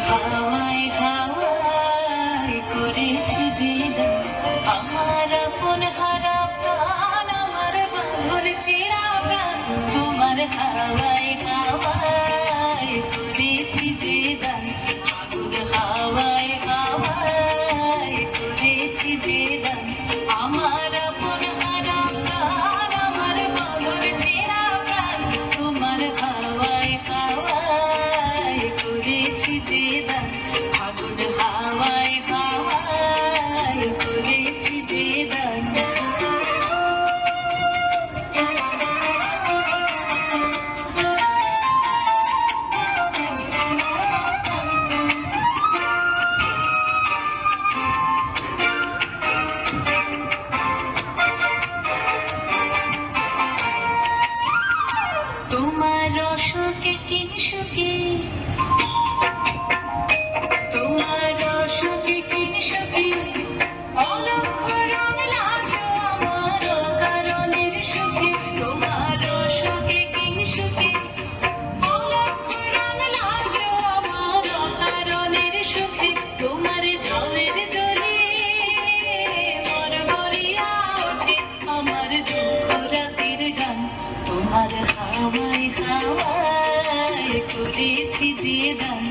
হাওয়ায় হাওয়ায় করেছি যে দান, আমার আপন হারা প্রাণ, আমার বাঁধন ছেঁড়া প্রাণ, তোমার হাওয়ায় হাওয়ায় করেছি যে দান, আগুন হাওয়ায় হাওয়ায় করেছি যে দান, আমার আপন হারা প্রাণ, আমার বাঁধন ছেঁড়া প্রাণ, তোমার হাওয়ায় হাওয়ায় করেছি যে দান, আগুন হাওয়ায় হাওয়ায় করেছি যে দান। তোমার অশোকে কিংসুকে, তোমার অশোকে কিংসুকে, অলক্ষ রং লাগলো আমার অকারণের সুখে, তোমার অশোকে কিংসুকে, অলক্ষ রং লাগলো আমার অকারণের সুখে, তোমার ঝড়ের দোলে মন ভরিয়া ওঠে আমার দুঃখ রাতের গান, তোমার হাওয়ায় হাওয়ায় করেছি যে দান,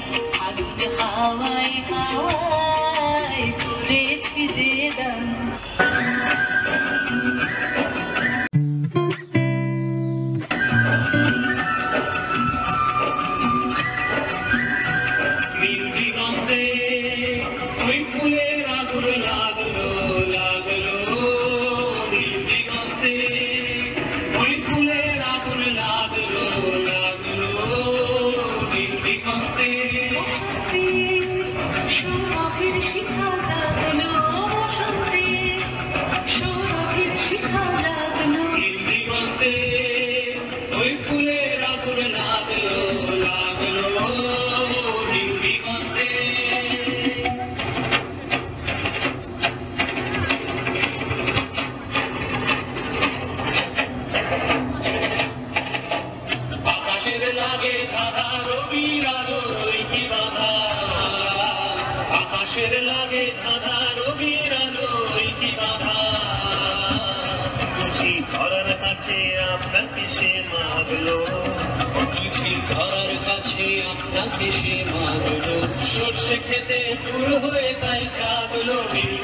আগুন হাওয়ায় হাওয়ায় করেছি যে দান। নীল দিগন্তে ওই ফুলের আগুন লাগলো লাগলো, নীল দিগন্তে ওই ফুলের আগুন লাগলো লাগলো, নীল দিগন্তে সৌরভের শিখা জাগলো, বসন্তে সৌরভের শিখা জাগলো, নীল দিগন্তে ওই ফুলের আগুন লাগলো লাগলো, নীল দিগন্তে। আকাশের লাগে ধাঁধা রবির আলোয় কি বাধা, আকাশের লাগে ধাঁধা রবির আলোয় কি বাধা, বুঝি ধরার কাছে আপনাকে সে মাগলো, বুঝি ধরার কাছে আপনাকে সে মাগলো, সর্ষে খেতে দূর হয়ে তাই জাগলো, নীল